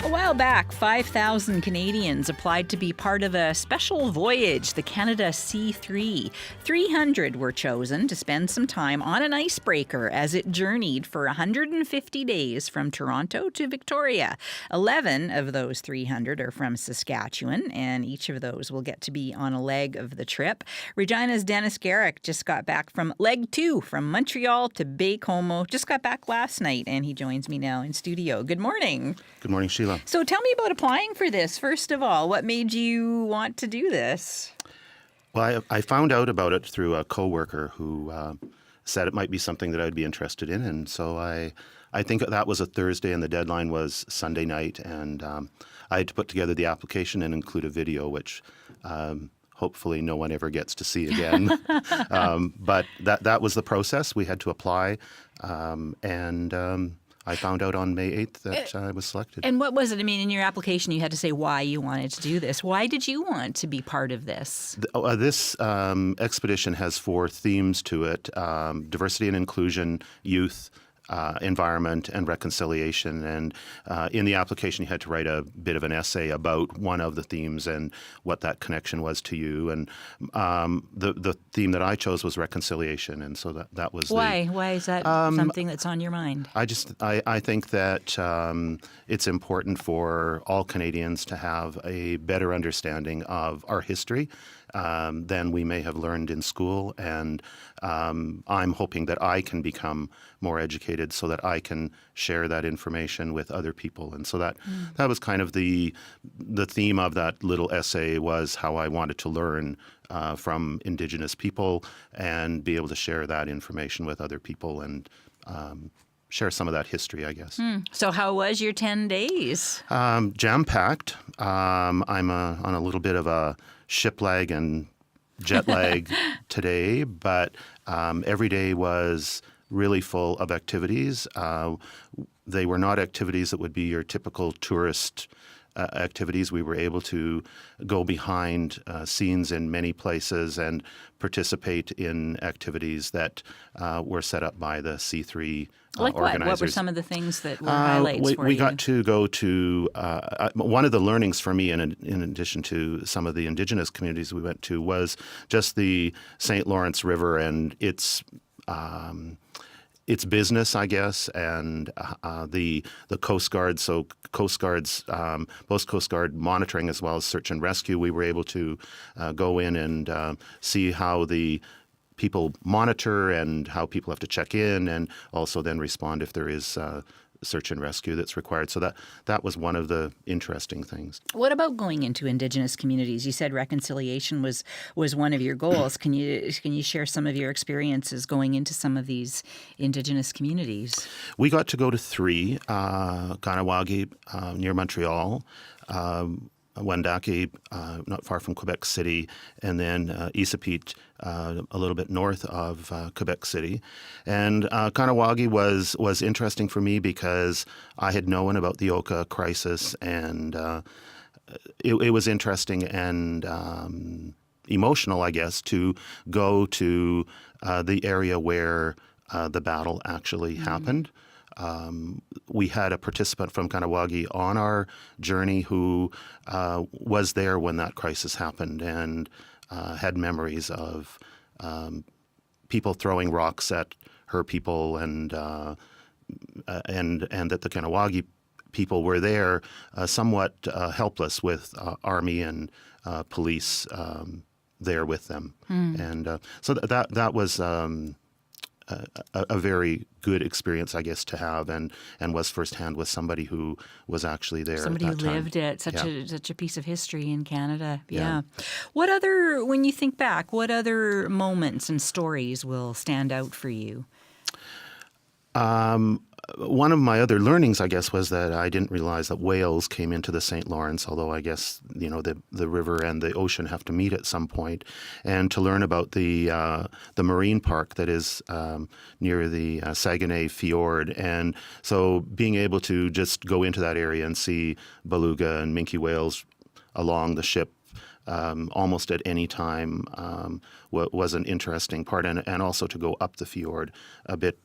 A while back, 5,000 Canadians applied to be part of a special voyage, the Canada C3. 300 were chosen to spend some time on an icebreaker as it journeyed for 150 days from Toronto to Victoria. 11 of those 300 are from Saskatchewan, and each of those will get to be on a leg of the trip. Regina's Dennis Garrick just got back from leg 2, from Montreal to Baie-Comeau. Just got back last night, and he joins me now in studio. Good morning. Good morning, Sheila. So tell me about applying for this. First of all, what made you want to do this? Well, I found out about it through a coworker who said it might be something that I'd be interested in, and so I think that was a Thursday, and the deadline was Sunday night, and I had to put together the application and include a video, which hopefully no one ever gets to see again. But that was the process. We had to apply, and I found out on May 8th that I was selected. And what was it? I mean, in your application, you had to say why you wanted to do this. Why did you want to be part of this? This expedition has 4 themes to it: diversity and inclusion, youth, environment, and reconciliation. And in the application, you had to write a bit of an essay about one of the themes and what that connection was to you. And the theme that I chose was reconciliation, and so that was why? Why is that something that's on your mind? I think that it's important for all Canadians to have a better understanding of our history than we may have learned in school, and I'm hoping that I can become more educated so that I can share that information with other people. And so that was kind of the theme of that little essay, was how I wanted to learn from Indigenous people and be able to share that information with other people and share some of that history, I guess. So how was your 10 days? Jam-packed. I'm on a little bit of a ship lag and jet lag today, but every day was really full of activities. They were not activities that would be your typical tourist activities. We were able to go behind scenes in many places and participate in activities that were set up by the C3 like organizers. What were some of the things that were highlights for you? We got to go to one of the learnings for me, in addition to some of the Indigenous communities we went to, was just the St. Lawrence River and its business, I guess, and the Coast Guard. So Coast Guard's, both Coast Guard monitoring as well as search and rescue, we were able to go in and see how the people monitor and how people have to check in, and also then respond if there is search and rescue that's required. So that was one of the interesting things. What about going into Indigenous communities? You said reconciliation was one of your goals. Can you share some of your experiences going into some of these Indigenous communities? We got to go to 3, Kahnawake near Montreal, Wendake, not far from Quebec City, and then Isipit, a little bit north of Quebec City. And Kahnawake was interesting for me because I had known about the Oka crisis, and it was interesting and emotional, I guess, to go to the area where the battle actually happened. We had a participant from Kahnawake on our journey who was there when that crisis happened and had memories of people throwing rocks at her people, and that the Kahnawake people were there somewhat helpless with army and police there with them. And so that was a very good experience, I guess, to have, and was firsthand with somebody who was actually there. Somebody at that who lived time. it, such a piece of history in Canada. Yeah. What other, when you think back, what other moments and stories will stand out for you? One of my other learnings, I guess, was that I didn't realize that whales came into the St. Lawrence, although I guess, the river and the ocean have to meet at some point. And to learn about the marine park that is near the Saguenay Fjord. And so being able to just go into that area and see beluga and minke whales along the ship almost at any time was an interesting part, and also to go up the fjord a bit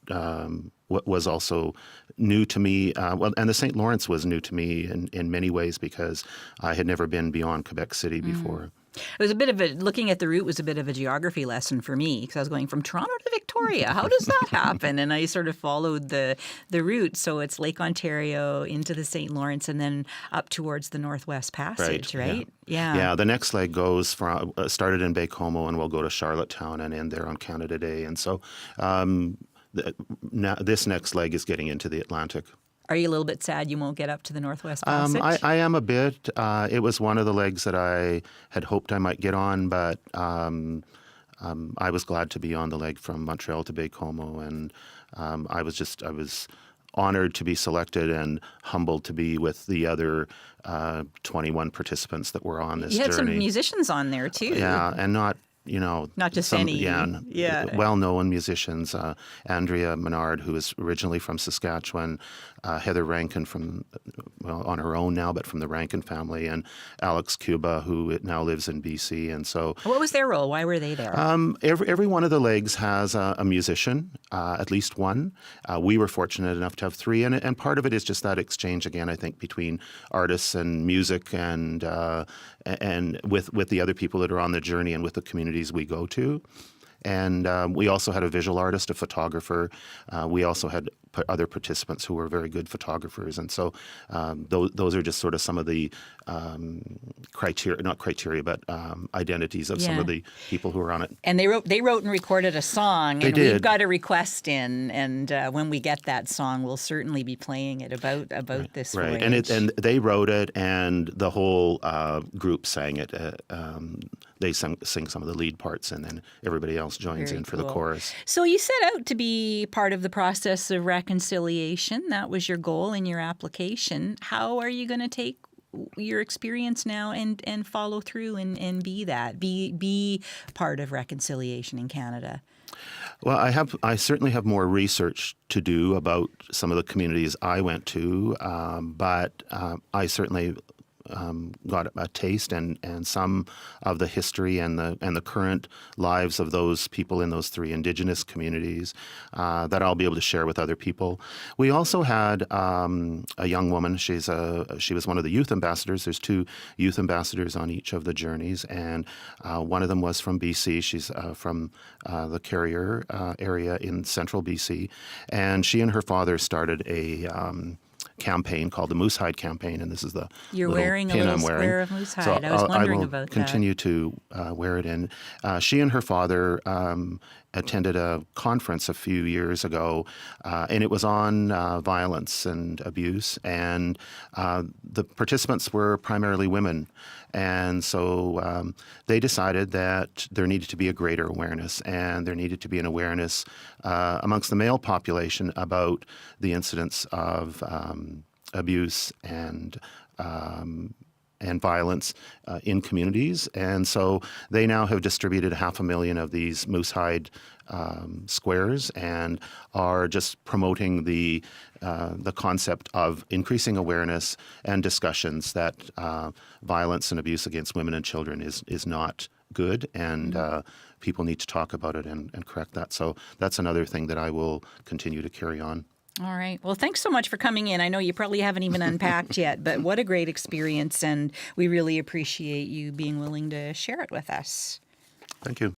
was also new to me. And the St. Lawrence was new to me in many ways because I had never been beyond Quebec City before. It was a bit of looking at the route was a bit of a geography lesson for me because I was going from Toronto to Victoria. How does that happen? And I sort of followed the route. So it's Lake Ontario into the St. Lawrence and then up towards the Northwest Passage, right? Yeah. Yeah, the next leg goes from started in Baie-Comeau and we'll go to Charlottetown and end there on Canada Day. And so now this next leg is getting into the Atlantic. Are you a little bit sad you won't get up to the Northwest Passage? I am a bit. It was one of the legs that I had hoped I might get on, but I was glad to be on the leg from Montreal to Baie-Comeau, and I was honored to be selected and humbled to be with the other 21 participants that were on this journey. You had some musicians on there too. Yeah, and not just any. Well-known musicians. Andrea Menard, who is originally from Saskatchewan, Heather Rankin on her own now, but from the Rankin family, and Alex Cuba, who now lives in BC. And so, what was their role? Why were they there? Every one of the legs has a musician, at least one. We were fortunate enough to have three, and part of it is just that exchange again, I think, between artists and music, and with the other people that are on the journey and with the communities we go to. And we also had a visual artist, a photographer. We also had other participants who were very good photographers. And so those are just sort of some of the identities of some of the people who were on it. And they wrote and recorded a song. They did. We've got a request in. And when we get that song, we'll certainly be playing it about this voyage. Right. And they wrote it, and the whole group sang it. They sing some of the lead parts, and then everybody else joins in for the chorus. So you set out to be part of the process of reconciliation. That was your goal in your application. How are you going to take your experience now and follow through and be part of reconciliation in Canada? Well, I certainly have more research to do about some of the communities I went to, but I certainly got a taste and some of the history and the current lives of those people in those three Indigenous communities that I'll be able to share with other people. We also had a young woman. She was one of the youth ambassadors. There's two youth ambassadors on each of the journeys, and one of them was from BC. She's from the Carrier area in central BC, and she and her father started a campaign called the Moosehide Campaign, and this is the You're little wearing pin a little I'm wearing. square of Moosehide. So I was wondering I about will continue to wear it in. She and her father attended a conference a few years ago, and it was on violence and abuse, and the participants were primarily women. And so they decided that there needed to be a greater awareness, and there needed to be an awareness amongst the male population about the incidents of abuse and violence in communities. And so they now have distributed 500,000 of these Moosehide squares and are just promoting the concept of increasing awareness and discussions that violence and abuse against women and children is not good, and people need to talk about it and correct that. So that's another thing that I will continue to carry on. All right. Well, thanks so much for coming in. I know you probably haven't even unpacked yet, but what a great experience, and we really appreciate you being willing to share it with us. Thank you.